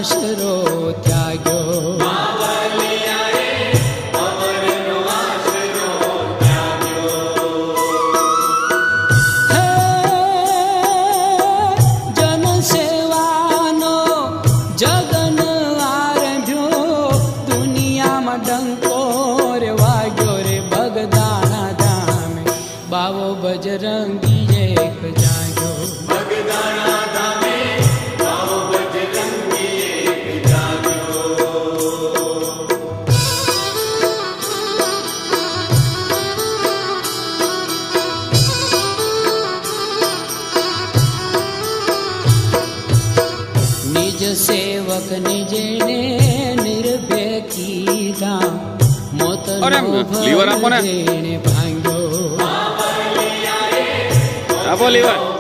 આશરો ત્યાગ્યો. જનસેવાનો જગન આરંભ્યો, દુનિયામાં ડંકો રે વાગ્યો રે બગદાણા ધામે, બાવો બજરંગી એક જાગ્યો. બગદાણા ધામે બાવો બજરંગી એક જાગ્યો. નિજ સેવક નિજને નિર્ભય કીધા, મોતનો લીવર આપો ને. ભય જેણે ભાંગ્યો. આપો લીવર.